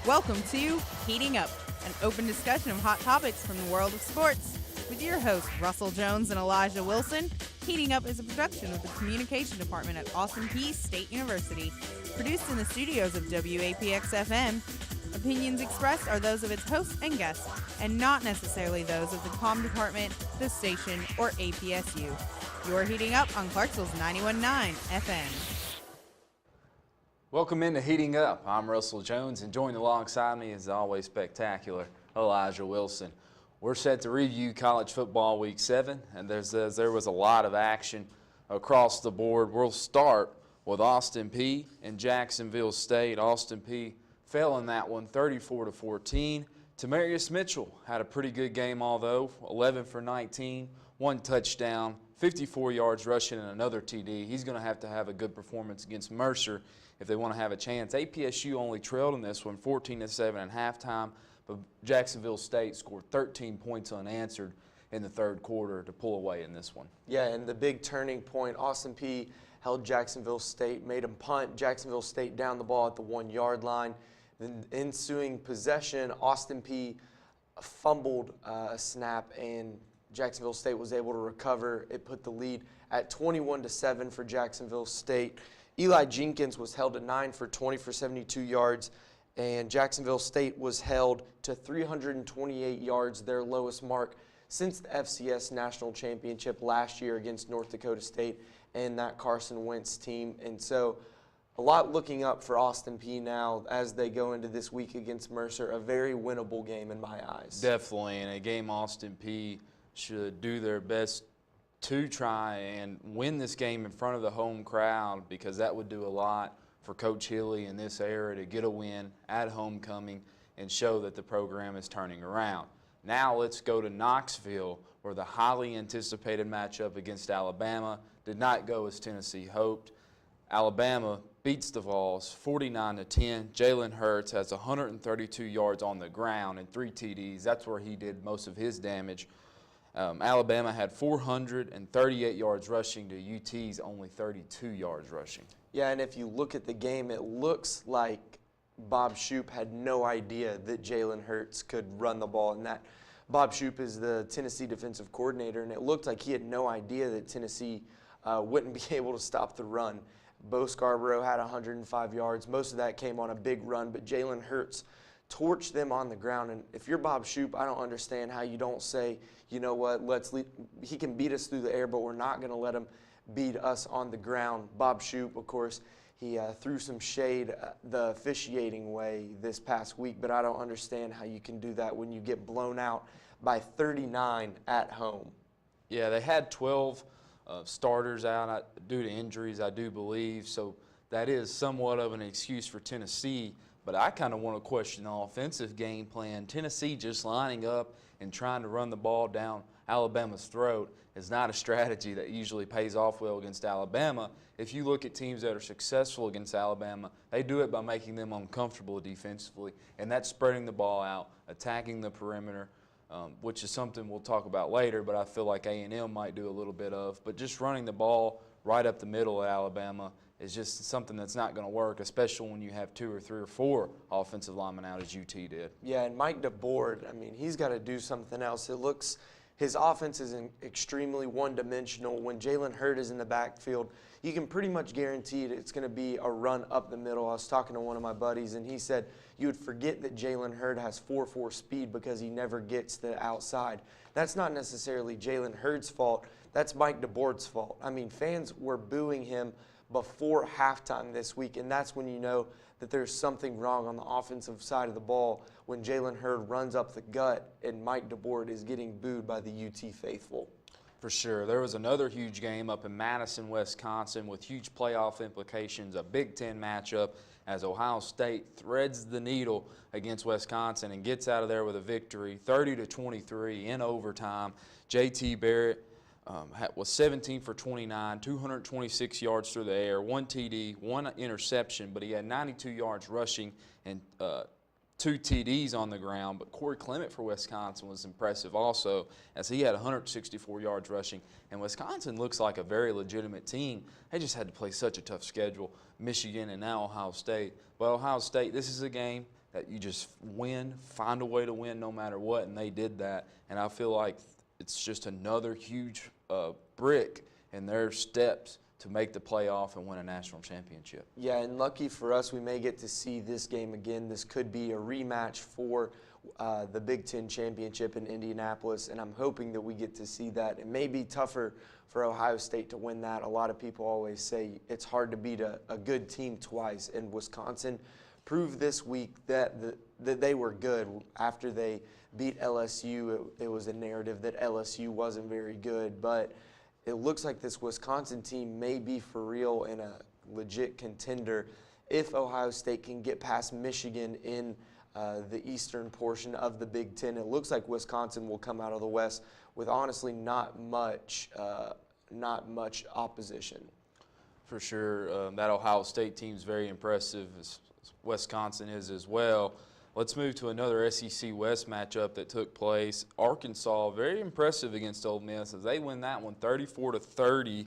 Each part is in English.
Welcome to Heating Up, an open discussion of hot topics from the world of sports. With your hosts, Russell Jones and Elijah Wilson, Heating Up is a production of the Communication Department at Austin Peay State University. Produced in the studios of WAPX-FM, opinions expressed are those of its hosts and guests, and not necessarily those of the comm department, the station, or APSU. You're Heating Up on Clarksville's 91.9 FM. Welcome into Heating Up. I'm Russell Jones, and joined alongside me is always spectacular Elijah Wilson. We're set to review college football week 7, and there was a lot of action across the board. We'll start with Austin Peay and Jacksonville State. Austin Peay fell in that one 34-14. Tamarius Mitchell had a pretty good game, although 11 for 19, 1 touchdown, 54 yards rushing, and another TD. He's going to have a good performance against Mercer if they want to have a chance. APSU only trailed in this one 14-7 at halftime, but Jacksonville State scored 13 points unanswered in the third quarter to pull away in this one. Yeah, and the big turning point, Austin Peay held Jacksonville State, made them punt. Jacksonville State down the ball at the 1-yard line. Then ensuing possession, Austin Peay fumbled a snap, and Jacksonville State was able to recover. It put the lead at 21-7 for Jacksonville State. Eli Jenkins was held to 9 for 20 for 72 yards, and Jacksonville State was held to 328 yards, their lowest mark since the FCS National Championship last year against North Dakota State and that Carson Wentz team. And so a lot looking up for Austin Peay now as they go into this week against Mercer, a very winnable game in my eyes. Definitely, and a game Austin Peay should do their best to try and win this game in front of the home crowd, because that would do a lot for Coach Hilly in this era to get a win at homecoming and show that the program is turning around. Now let's go to Knoxville, where the highly anticipated matchup against Alabama did not go as Tennessee hoped. Alabama beats the Vols 49-10. Jalen Hurts has 132 yards on the ground and 3 TDs. That's where he did most of his damage. Alabama had 438 yards rushing to UT's only 32 yards rushing. Yeah, and if you look at the game, it looks like Bob Shoop had no idea that Jalen Hurts could run the ball, and that Bob Shoop is the Tennessee defensive coordinator, and it looked like he had no idea that Tennessee wouldn't be able to stop the run. Bo Scarborough had 105 yards. Most of that came on a big run, but Jalen Hurts torched them on the ground. And if you're Bob Shoop, I don't understand how you don't say, you know what, he can beat us through the air, but we're not going to let him beat us on the ground. Bob Shoop, of course, he threw some shade the officiating way this past week, but I don't understand how you can do that when you get blown out by 39 at home. Yeah, they had 12 starters out due to injuries, I do believe, so that is somewhat of an excuse for Tennessee. But I kind of want to question the offensive game plan. Tennessee just lining up and trying to run the ball down Alabama's throat is not a strategy that usually pays off well against Alabama. If you look at teams that are successful against Alabama, they do it by making them uncomfortable defensively, and that's spreading the ball out, attacking the perimeter, which is something we'll talk about later, but I feel like A&M might do a little bit of. But just running the ball right up the middle at Alabama is just something that's not going to work, especially when you have 2 or 3 or 4 offensive linemen out as UT did. Yeah, and Mike DeBoard, I mean, he's got to do something else. It looks his offense is extremely one-dimensional. When Jalen Hurts is in the backfield, you can pretty much guarantee it's going to be a run up the middle. I was talking to one of my buddies, and he said you would forget that Jalen Hurts has 4.4 speed because he never gets to the outside. That's not necessarily Jalen Hurts' fault. That's Mike DeBoard's fault. I mean, fans were booing him before halftime this week, and that's when you know that there's something wrong on the offensive side of the ball when Jalen Hurts runs up the gut and Mike DeBoard is getting booed by the UT faithful. For sure. There was another huge game up in Madison, Wisconsin with huge playoff implications, a Big Ten matchup as Ohio State threads the needle against Wisconsin and gets out of there with a victory, 30-23 in overtime. J.T. Barrett was 17 for 29, 226 yards through the air, 1 TD, 1 interception, but he had 92 yards rushing and 2 TDs on the ground. But Corey Clement for Wisconsin was impressive also, as he had 164 yards rushing. And Wisconsin looks like a very legitimate team. They just had to play such a tough schedule, Michigan and now Ohio State. But Ohio State, this is a game that you just win, find a way to win no matter what, and they did that. And I feel like it's just another huge brick in their steps to make the playoff and win a national championship. Yeah, and lucky for us, we may get to see this game again. This could be a rematch for the Big Ten championship in Indianapolis, and I'm hoping that we get to see that. It may be tougher for Ohio State to win that. A lot of people always say it's hard to beat a good team twice, and Wisconsin proved this week that they were good. After they beat LSU, it was a narrative that LSU wasn't very good, but it looks like this Wisconsin team may be for real and a legit contender if Ohio State can get past Michigan in the eastern portion of the Big Ten. It looks like Wisconsin will come out of the West with honestly not much opposition. For sure, that Ohio State team is very impressive, as Wisconsin is as well. Let's move to another SEC West matchup that took place. Arkansas, very impressive against Ole Miss as they win that one 34-30.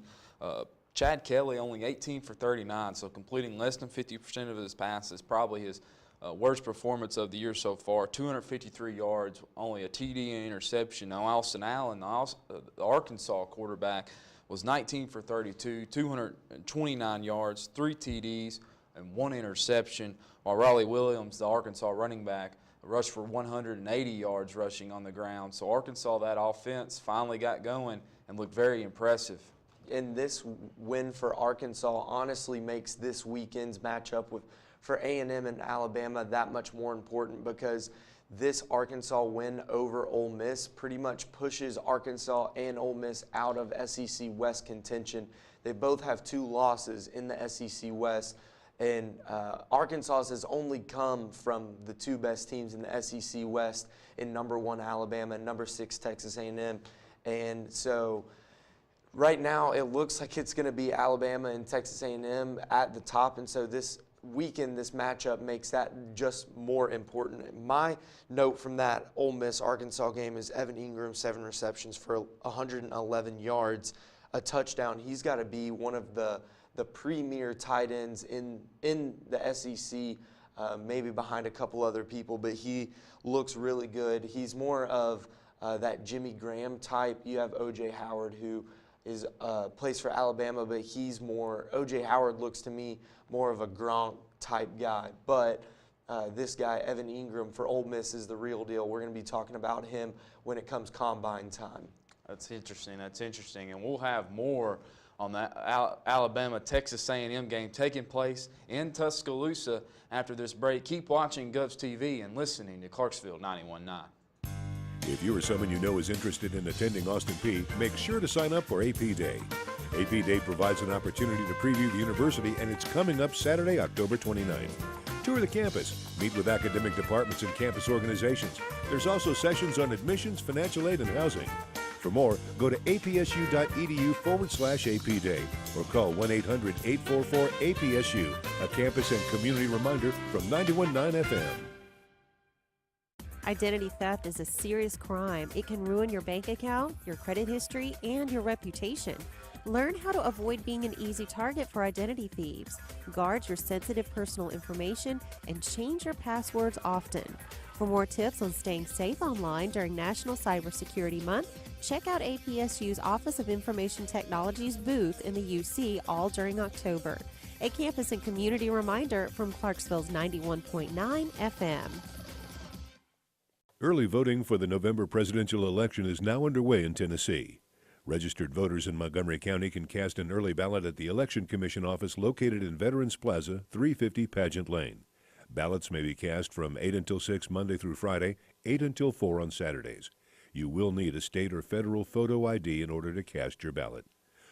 Chad Kelly only 18 for 39, so completing less than 50% of his passes, probably his worst performance of the year so far. 253 yards, only a TD and interception. Now Austin Allen, the Arkansas quarterback, was 19 for 32, 229 yards, 3 TDs, and 1 interception, while Raleigh Williams, the Arkansas running back, rushed for 180 yards rushing on the ground. So Arkansas, that offense finally got going and looked very impressive. And this win for Arkansas honestly makes this weekend's matchup for A&M and Alabama that much more important, because this Arkansas win over Ole Miss pretty much pushes Arkansas and Ole Miss out of SEC West contention. They both have 2 losses in the SEC West. And Arkansas has only come from the 2 best teams in the SEC West in number 1 Alabama and number 6 Texas A&M. And so right now it looks like it's going to be Alabama and Texas A&M at the top. And so this weekend, this matchup makes that just more important. My note from that Ole Miss-Arkansas game is Evan Ingram, 7 receptions for 111 yards, a touchdown. He's got to be one of the premier tight ends in the SEC, maybe behind a couple other people, but he looks really good. He's more of that Jimmy Graham type. You have O.J. Howard, who is plays for Alabama, but he's more, O.J. Howard looks to me more of a Gronk type guy. But this guy, Evan Ingram, for Ole Miss is the real deal. We're going to be talking about him when it comes combine time. That's interesting. That's interesting. And we'll have more on that Alabama-Texas A&M game taking place in Tuscaloosa after this break. Keep watching Govs TV and listening to Clarksville 91.9. If you or someone you know is interested in attending Austin Peay, make sure to sign up for AP Day. AP Day provides an opportunity to preview the university, and it's coming up Saturday, October 29th. Tour the campus, meet with academic departments and campus organizations. There's also sessions on admissions, financial aid, and housing. For more, go to apsu.edu/AP Day or call 1-800-844-APSU, a campus and community reminder from 91.9 FM. Identity theft is a serious crime. It can ruin your bank account, your credit history, and your reputation. Learn how to avoid being an easy target for identity thieves. Guard your sensitive personal information and change your passwords often. For more tips on staying safe online during National Cybersecurity Month, check out APSU's Office of Information Technology's booth in the UC all during October. A campus and community reminder from Clarksville's 91.9 FM. Early voting for the November presidential election is now underway in Tennessee. Registered voters in Montgomery County can cast an early ballot at the Election Commission office located in Veterans Plaza, 350 Pageant Lane. Ballots may be cast from 8 until 6 Monday through Friday, 8 until 4 on Saturdays. You will need a state or federal photo ID in order to cast your ballot.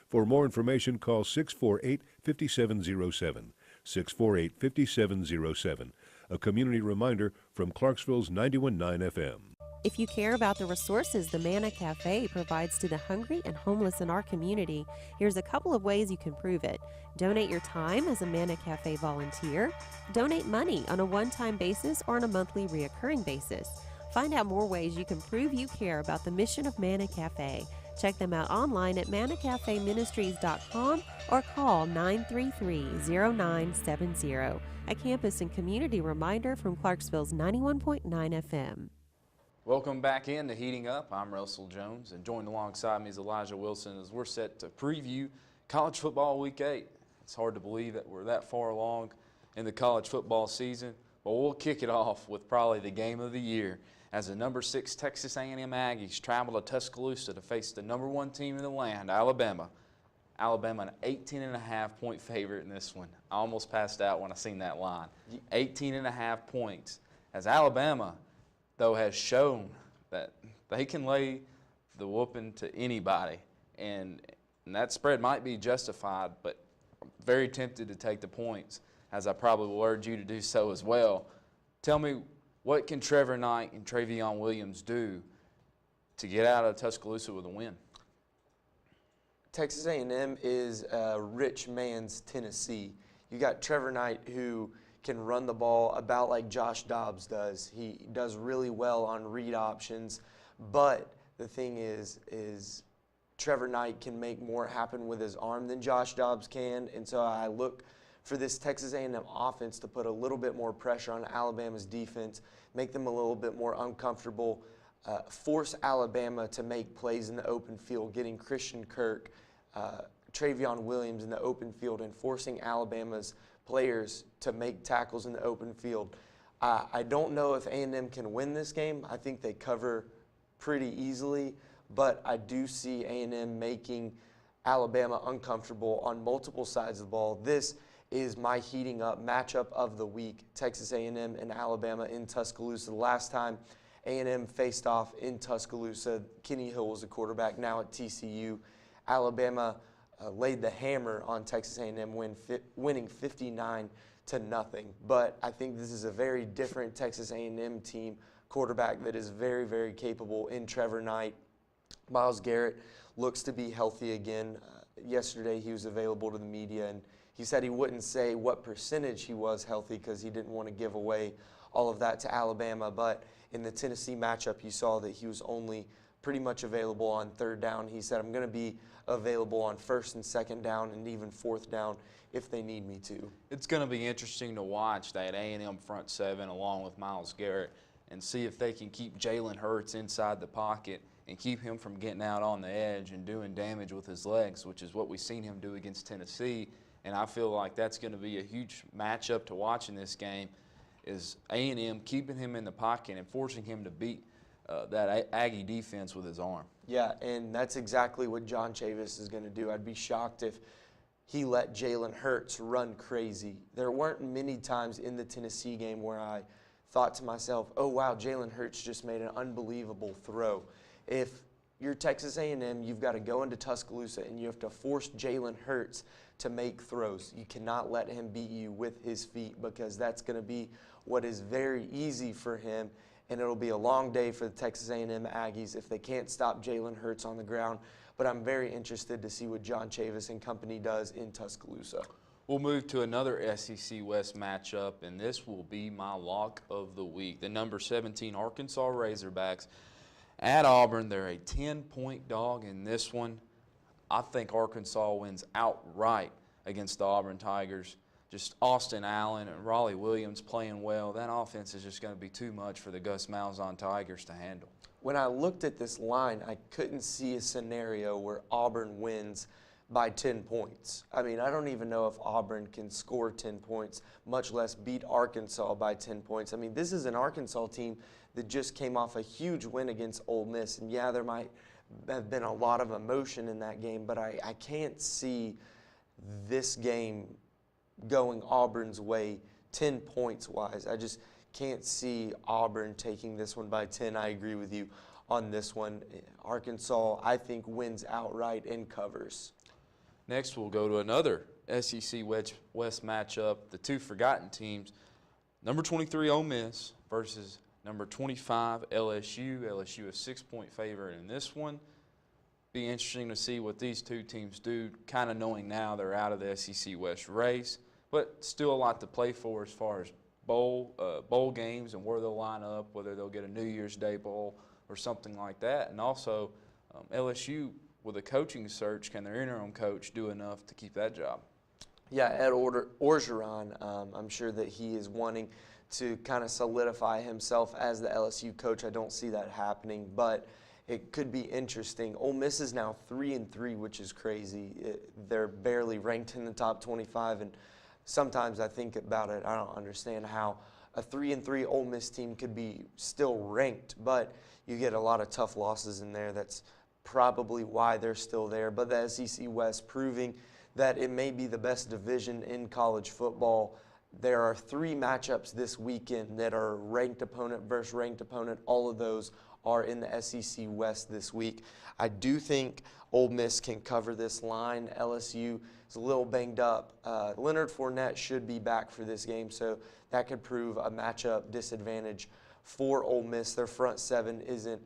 For more information, call 648-5707, 648-5707, a community reminder from Clarksville's 91.9 FM. If you care about the resources the Manna Cafe provides to the hungry and homeless in our community, here's a couple of ways you can prove it. Donate your time as a Manna Cafe volunteer. Donate money on a one-time basis or on a monthly reoccurring basis. Find out more ways you can prove you care about the mission of Manna Cafe. Check them out online at manacafeministries.com or call 933-0970. A campus and community reminder from Clarksville's 91.9 FM. Welcome back in to Heating Up. I'm Russell Jones, and joined alongside me is Elijah Wilson as we're set to preview College Football Week 8. It's hard to believe that we're that far along in the college football season, but we'll kick it off with probably the game of the year as the number 6 Texas A&M Aggies travel to Tuscaloosa to face the number 1 team in the land, Alabama. Alabama, an 18.5-point favorite in this one. I almost passed out when I seen that line. 18.5 points. As Alabama, though, has shown that they can lay the whooping to anybody, and that spread might be justified, but I'm very tempted to take the points, as I probably will urge you to do so as well. Tell me, what can Trevor Knight and Travion Williams do to get out of Tuscaloosa with a win? Texas A&M is a rich man's Tennessee. You got Trevor Knight, who can run the ball about like Josh Dobbs does. He does really well on read options, but the thing is Trevor Knight can make more happen with his arm than Josh Dobbs can, and so I look for this Texas A&M offense to put a little bit more pressure on Alabama's defense, make them a little bit more uncomfortable, force Alabama to make plays in the open field, getting Christian Kirk, Travion Williams in the open field, and forcing Alabama's players to make tackles in the open field. I don't know if A&M can win this game. I think they cover pretty easily, but I do see A&M making Alabama uncomfortable on multiple sides of the ball. This is my heating up matchup of the week, Texas A&M and Alabama in Tuscaloosa. The last time A&M faced off in Tuscaloosa, Kenny Hill was the quarterback, now at TCU. Alabama laid the hammer on Texas A&M, winning 59-0. But I think this is a very different Texas A&M team, quarterback that is very, very capable in Trevor Knight. Myles Garrett looks to be healthy again. Yesterday he was available to the media, and he said he wouldn't say what percentage he was healthy because he didn't want to give away all of that to Alabama. But in the Tennessee matchup, you saw that he was only pretty much available on 3rd down. He said, I'm going to be available on 1st and 2nd down and even 4th down if they need me to. It's going to be interesting to watch that A&M front 7 along with Myles Garrett and see if they can keep Jalen Hurts inside the pocket and keep him from getting out on the edge and doing damage with his legs, which is what we've seen him do against Tennessee. And I feel like that's going to be a huge matchup to watch in this game, is A&M keeping him in the pocket and forcing him to beat that Aggie defense with his arm. Yeah, and that's exactly what John Chavis is going to do. I'd be shocked if he let Jalen Hurts run crazy. There weren't many times in the Tennessee game where I thought to myself, oh, wow, Jalen Hurts just made an unbelievable throw. If you're Texas A&M, you've got to go into Tuscaloosa and you have to force Jalen Hurts to make throws. You cannot let him beat you with his feet, because that's going to be what is very easy for him, and it'll be a long day for the Texas A&M Aggies if they can't stop Jalen Hurts on the ground. But I'm very interested to see what John Chavis and company does in Tuscaloosa. We'll move to another SEC West matchup, and this will be my lock of the week. The number 17 Arkansas Razorbacks at Auburn. They're a 10-point dog in this one. I think Arkansas wins outright against the Auburn Tigers. Just Austin Allen and Raleigh Williams playing well. That offense is just going to be too much for the Gus Malzahn Tigers to handle. When I looked at this line, I couldn't see a scenario where Auburn wins by 10 points. I mean, I don't even know if Auburn can score 10 points, much less beat Arkansas by 10 points. I mean, this is an Arkansas team that just came off a huge win against Ole Miss. And yeah, there might have been a lot of emotion in that game, but I can't see this game going Auburn's way 10 points wise. I just can't see Auburn taking this one by 10. I agree with you on this one. Arkansas, I think, wins outright and covers. Next, we'll go to another SEC West matchup, the two forgotten teams. Number 23 Ole Miss versus number 25 LSU. LSU a 6-point favorite in this one. Be interesting to see what these two teams do, kind of knowing now they're out of the SEC West race, but still a lot to play for as far as bowl games and where they'll line up, whether they'll get a New Year's Day bowl or something like that. And also LSU, with a coaching search, can their interim coach do enough to keep that job? Yeah, Ed Orgeron, I'm sure that he is wanting to kind of solidify himself as the LSU coach. I don't see that happening, but it could be interesting. Ole Miss is now 3-3, which is crazy. They're barely ranked in the top 25, and sometimes I think about it, I don't understand how a 3-3 Ole Miss team could be still ranked, but you get a lot of tough losses in there. That's probably why they're still there. But the SEC West proving that it may be the best division in college football. There are 3 matchups this weekend that are ranked opponent versus ranked opponent. All of those are in the SEC West this week. I do think Ole Miss can cover this line. LSU is a little banged up. Leonard Fournette should be back for this game, so that could prove a matchup disadvantage for Ole Miss. Their front 7 isn't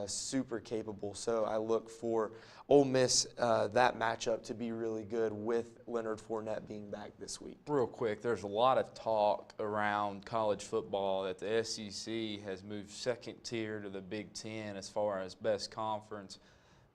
super capable, so I look for Ole Miss, that matchup, to be really good with Leonard Fournette being back this week. Real quick, there's a lot of talk around college football that the SEC has moved second tier to the Big Ten as far as best conference.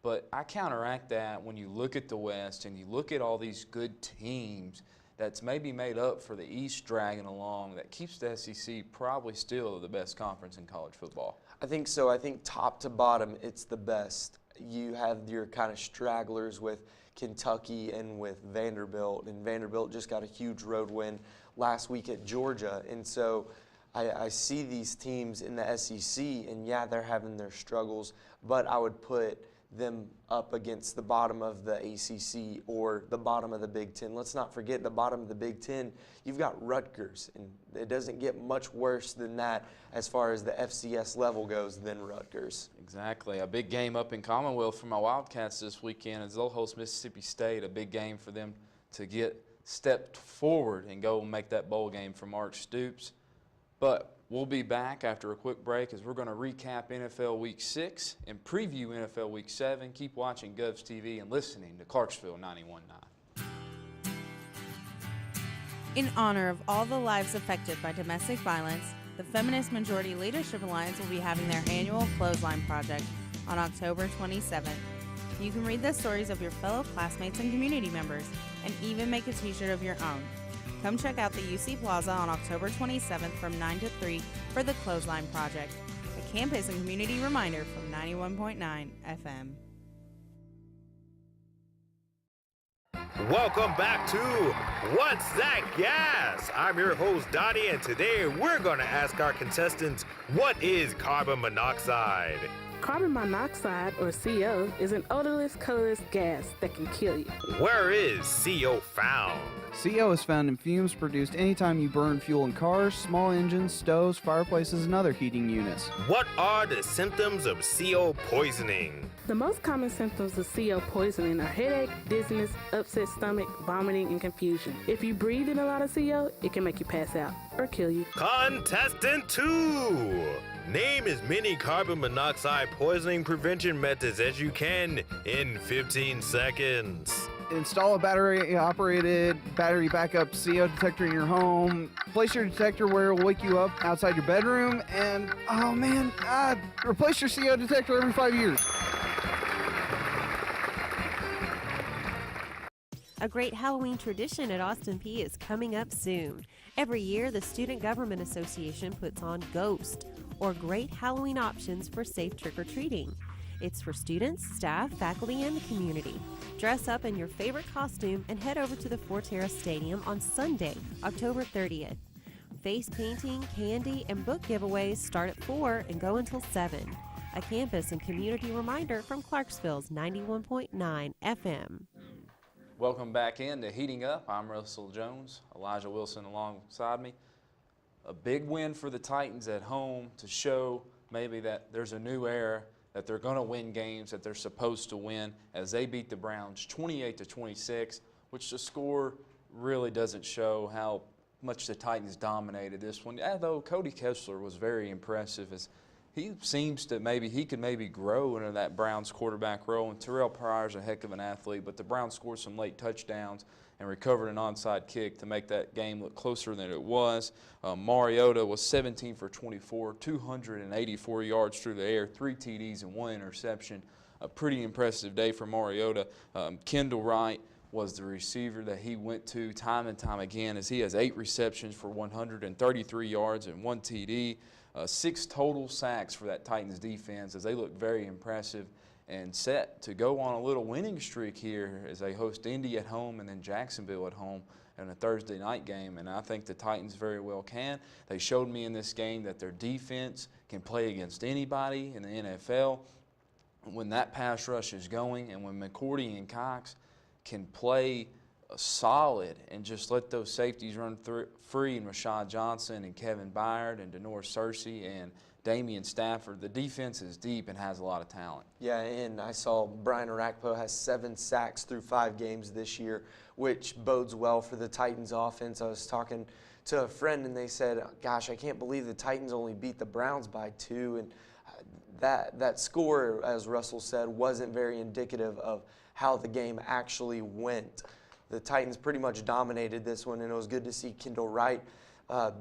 But I counteract that when you look at the West and you look at all these good teams that's maybe made up for the East dragging along, that keeps the SEC probably still the best conference in college football. I think so. I think top to bottom, it's the best. You have your kind of stragglers with Kentucky and with Vanderbilt, and Vanderbilt just got a huge road win last week at Georgia. And so I see these teams in the SEC, and yeah, they're having their struggles, but I would put them up against the bottom of the ACC or the bottom of the Big Ten. Let's not forget the bottom of the Big Ten, you've got Rutgers, and it doesn't get much worse than that as far as the FCS level goes than Rutgers. Exactly. A big game up in Commonwealth for my Wildcats this weekend as they'll host Mississippi State, a big game for them to get stepped forward and go and make that bowl game for Mark Stoops. But we'll be back after a quick break as we're going to recap NFL Week 6 and preview NFL Week 7. Keep watching Govs TV and listening to Clarksville 91.9. In honor of all the lives affected by domestic violence, the Feminist Majority Leadership Alliance will be having their annual Clothesline Project on October 27th. You can read the stories of your fellow classmates and community members, and even make a t-shirt of your own. Come check out the UC Plaza on October 27th from 9 to 3 for the Clothesline Project, a campus and community reminder from 91.9 FM. Welcome back to What's That Gas? I'm your host, Donnie, and today we're going to ask our contestants, what is carbon monoxide? Carbon monoxide, or CO, is an odorless, colorless gas that can kill you. Where is CO found? CO is found in fumes produced anytime you burn fuel in cars, small engines, stoves, fireplaces, and other heating units. What are the symptoms of CO poisoning? The most common symptoms of CO poisoning are headache, dizziness, upset stomach, vomiting, and confusion. If you breathe in a lot of CO, it can make you pass out or kill you. Contestant 2! Name as many carbon monoxide poisoning prevention methods as you can in 15 seconds. Install a battery-operated, battery backup CO detector in your home. Place your detector where it will wake you up outside your bedroom. And, replace your CO detector every 5 years. A great Halloween tradition at Austin P is coming up soon. Every year, the Student Government Association puts on Ghost, or Great Halloween Options for Safe Trick-or-Treating. It's for students, staff, faculty, and the community. Dress up in your favorite costume and head over to the Forterra Stadium on Sunday, October 30th. Face painting, candy, and book giveaways start at 4 and go until 7. A campus and community reminder from Clarksville's 91.9 FM. Welcome back in to Heating Up. I'm Russell Jones, Elijah Wilson alongside me. A big win for the Titans at home to show maybe that there's a new era, that they're going to win games that they're supposed to win, as they beat the Browns 28-26, which the score really doesn't show how much the Titans dominated this one. Although Cody Kessler was very impressive, as he seems to he could grow into that Browns quarterback role. And Terrell Pryor's a heck of an athlete, but the Browns scored some late touchdowns and recovered an onside kick to make that game look closer than it was. Mariota was 17 for 24, 284 yards through the air, 3 TDs and 1 interception. a pretty impressive day for Mariota. Kendall Wright was the receiver that he went to time and time again, as he has 8 receptions for 133 yards and 1 TD, 6 total sacks for that Titans defense, as they look very impressive and set to go on a little winning streak here as they host Indy at home and then Jacksonville at home in a Thursday night game. And I think the Titans very well can. They showed me in this game that their defense can play against anybody in the NFL. When that pass rush is going and when McCourty and Cox can play solid and just let those safeties run free, and Rashad Johnson and Kevin Byard and Denor Searcy and Damian Stafford, the defense is deep and has a lot of talent. Yeah, and I saw Brian Arakpo has 7 sacks through 5 games this year, which bodes well for the Titans offense. I was talking to a friend and they said, gosh, I can't believe the Titans only beat the Browns by 2. And that score, as Russell said, wasn't very indicative of how the game actually went. The Titans pretty much dominated this one, and it was good to see Kendall Wright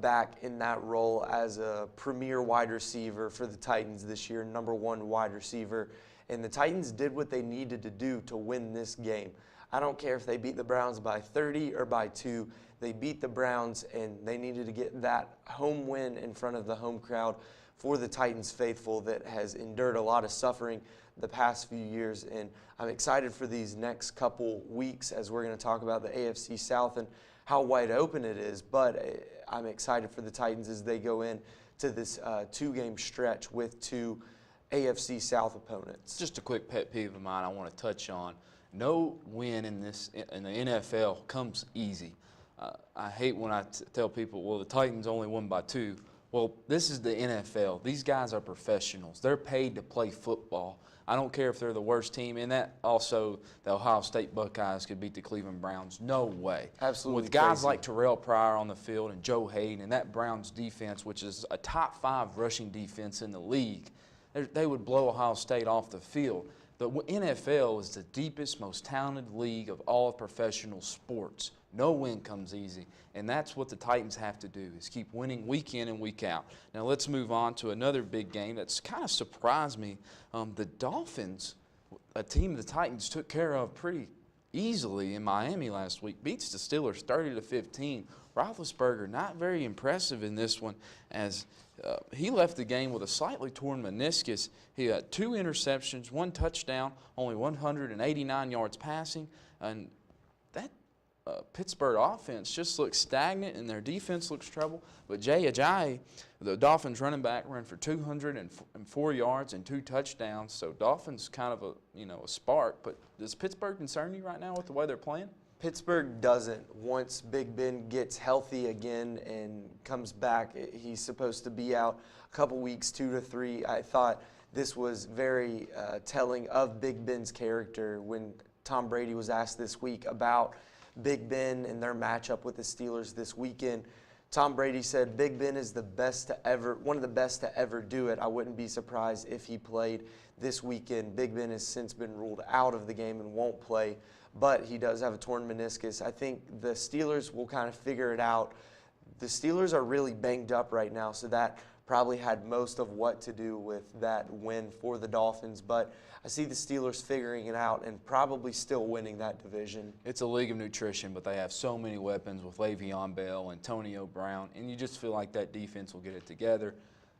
back in that role as a premier wide receiver for the Titans this year, #1 wide receiver. And the Titans did what they needed to do to win this game. I don't care if they beat the Browns by 30 or by 2. They beat the Browns, and they needed to get that home win in front of the home crowd for the Titans faithful that has endured a lot of suffering the past few years. And I'm excited for these next couple weeks as we're going to talk about the AFC South and how wide open it is. But I'm excited for the Titans as they go in to this 2-game stretch with 2 AFC South opponents. Just a quick pet peeve of mine I want to touch on. No win in the NFL comes easy. I hate when I tell people, well, the Titans only won by 2. Well, this is the NFL. These guys are professionals. They're paid to play football. I don't care if they're the worst team. And that also, the Ohio State Buckeyes could beat the Cleveland Browns. No way. Absolutely. With guys crazy. like Terrell Pryor on the field and Joe Hayden and that Browns defense, which is a top 5 rushing defense in the league, they would blow Ohio State off the field. The NFL is the deepest, most talented league of all professional sports. No win comes easy, and that's what the Titans have to do, is keep winning week in and week out. Now let's move on to another big game that's kind of surprised me. The Dolphins, a team the Titans took care of pretty easily in Miami last week, beats the Steelers 30-15. Roethlisberger not very impressive in this one, as he left the game with a slightly torn meniscus. He had 2 interceptions, 1 touchdown, only 189 yards passing, and that Pittsburgh offense just looks stagnant and their defense looks trouble. But Jay Ajayi, the Dolphins running back, ran for 204 yards and 2 touchdowns. So Dolphins kind of a spark. But does Pittsburgh concern you right now with the way they're playing? Pittsburgh doesn't. Once Big Ben gets healthy again and comes back, he's supposed to be out a couple weeks, 2 to 3. I thought this was very telling of Big Ben's character when Tom Brady was asked this week about Big Ben and their matchup with the Steelers this weekend. Tom Brady said, Big Ben is one of the best to ever do it. I wouldn't be surprised if he played this weekend. Big Ben has since been ruled out of the game and won't play, but he does have a torn meniscus. I think the Steelers will kind of figure it out. The Steelers are really banged up right now, so that probably had most of what to do with that win for the Dolphins. But I see the Steelers figuring it out and probably still winning that division. It's a league of nutrition, but they have so many weapons with Le'Veon Bell, Antonio Brown, and you just feel like that defense will get it together.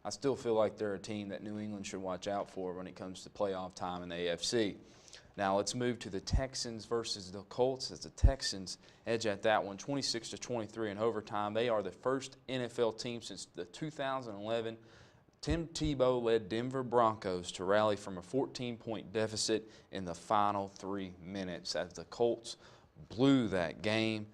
I still feel like they're a team that New England should watch out for when it comes to playoff time in the AFC. Now let's move to the Texans versus the Colts, as the Texans edge at that one 26-23 in overtime. They are the first NFL team since the 2011 Tim Tebow-led Denver Broncos to rally from a 14-point deficit in the final 3 minutes, as the Colts blew that game.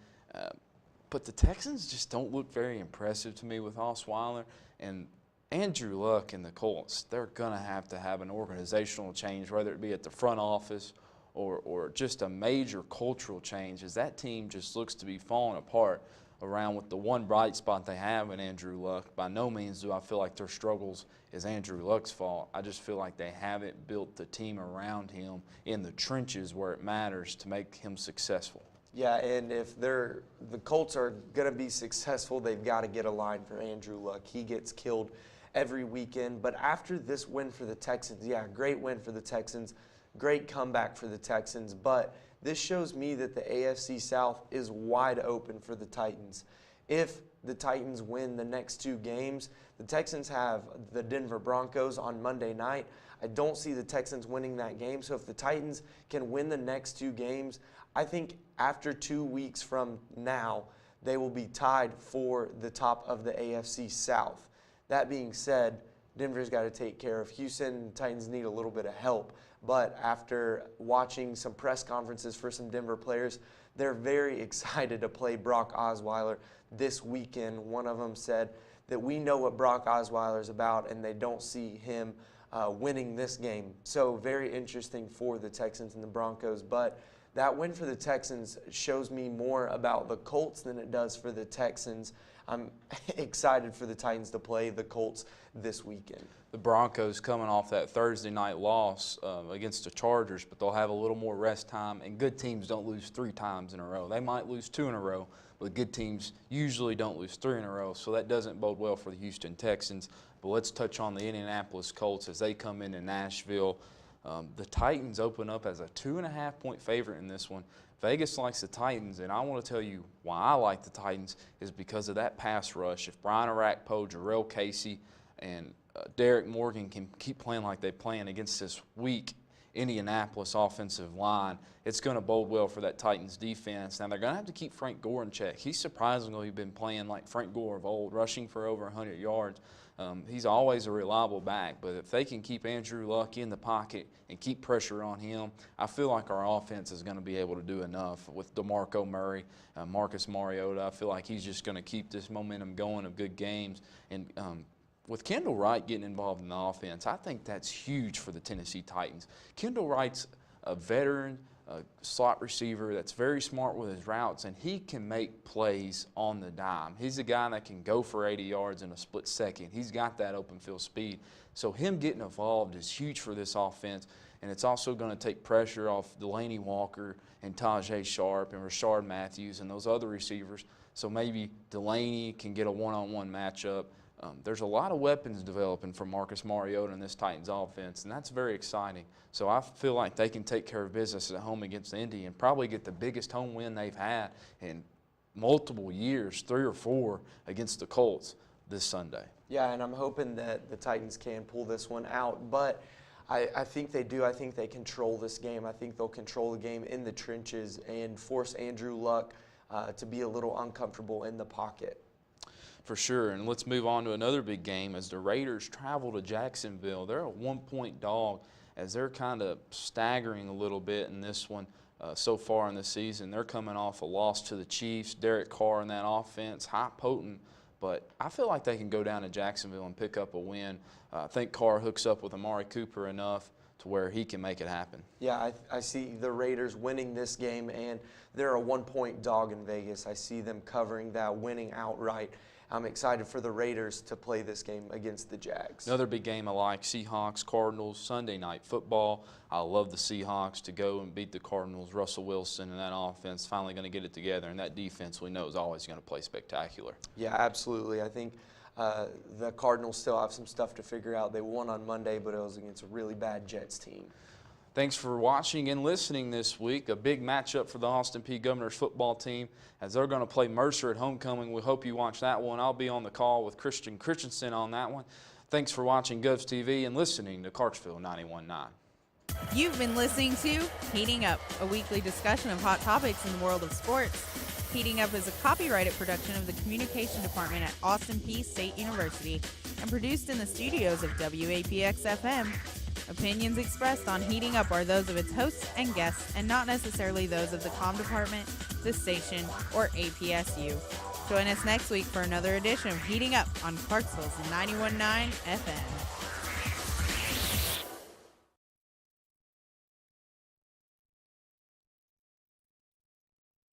But the Texans just don't look very impressive to me with Osweiler. And Andrew Luck and the Colts, they're going to have an organizational change, whether it be at the front office or just a major cultural change, as that team just looks to be falling apart around with the one bright spot they have in Andrew Luck. By no means do I feel like their struggles is Andrew Luck's fault. I just feel like they haven't built the team around him in the trenches where it matters to make him successful. Yeah, and if the Colts are going to be successful, they've got to get a line for Andrew Luck. He gets killed every weekend. But after this win for the Texans, yeah, great win for the Texans. Great comeback for the Texans, but this shows me that the AFC South is wide open for the Titans. If the Titans win the next 2 games, the Texans have the Denver Broncos on Monday night. I don't see the Texans winning that game, so if the Titans can win the next 2 games, I think after 2 weeks from now, they will be tied for the top of the AFC South. That being said, Denver's got to take care of Houston. Titans need a little bit of help. But after watching some press conferences for some Denver players, they're very excited to play Brock Osweiler this weekend. One of them said that we know what Brock Osweiler is about, and they don't see him winning this game. So very interesting for the Texans and the Broncos. But that win for the Texans shows me more about the Colts than it does for the Texans. I'm excited for the Titans to play the Colts this weekend. The Broncos coming off that Thursday night loss against the Chargers, but they'll have a little more rest time, and good teams don't lose 3 times in a row. They might lose 2 in a row, but good teams usually don't lose 3 in a row, so that doesn't bode well for the Houston Texans. But let's touch on the Indianapolis Colts as they come into Nashville. The Titans open up as a 2.5-point favorite in this one. Vegas likes the Titans, and I want to tell you why I like the Titans is because of that pass rush. If Brian Orakpo, Jarrell Casey, and Derek Morgan can keep playing like they're playing against this weak Indianapolis offensive line, it's going to bode well for that Titans defense. Now, they're going to have to keep Frank Gore in check. He's surprisingly been playing like Frank Gore of old, rushing for over 100 yards. He's always a reliable back, but if they can keep Andrew Luck in the pocket and keep pressure on him, I feel like our offense is going to be able to do enough with DeMarco Murray, Marcus Mariota. I feel like he's just going to keep this momentum going of good games. And with Kendall Wright getting involved in the offense, I think that's huge for the Tennessee Titans. Kendall Wright's a veteran slot receiver that's very smart with his routes, and he can make plays on the dime. He's a guy that can go for 80 yards in a split second. He's got that open field speed. So him getting involved is huge for this offense, and it's also going to take pressure off Delaney Walker and Tajay Sharp and Rashard Matthews and those other receivers. So maybe Delaney can get a one-on-one matchup. There's a lot of weapons developing for Marcus Mariota in this Titans offense, and that's very exciting. So I feel like they can take care of business at home against Indy and probably get the biggest home win they've had in multiple years, 3 or 4, against the Colts this Sunday. Yeah, and I'm hoping that the Titans can pull this one out, but I think they do. I think they control this game. I think they'll control the game in the trenches and force Andrew Luck to be a little uncomfortable in the pocket. For sure, and let's move on to another big game as the Raiders travel to Jacksonville. They're a 1-point dog as they're kind of staggering a little bit in this one so far in the season. They're coming off a loss to the Chiefs. Derek Carr in that offense, high potent, but I feel like they can go down to Jacksonville and pick up a win. I think Carr hooks up with Amari Cooper enough to where he can make it happen. Yeah, I see the Raiders winning this game, and they're a 1-point dog in Vegas. I see them covering that, winning outright. I'm excited for the Raiders to play this game against the Jags. Another big game I like, Seahawks, Cardinals, Sunday Night Football. I love the Seahawks to go and beat the Cardinals. Russell Wilson and that offense finally going to get it together, and that defense we know is always going to play spectacular. Yeah, absolutely. I think the Cardinals still have some stuff to figure out. They won on Monday, but it was against a really bad Jets team. Thanks for watching and listening this week. A big matchup for the Austin Peay Governors football team as they're going to play Mercer at homecoming. We hope you watch that one. I'll be on the call with Christian Christensen on that one. Thanks for watching Govs TV and listening to Clarksville 91.9. You've been listening to Heating Up, a weekly discussion of hot topics in the world of sports. Heating Up is a copyrighted production of the Communication Department at Austin Peay State University and produced in the studios of WAPX-FM. Opinions expressed on Heating Up are those of its hosts and guests and not necessarily those of the comm department, the station, or APSU. Join us next week for another edition of Heating Up on Clarksville's 91.9 FM.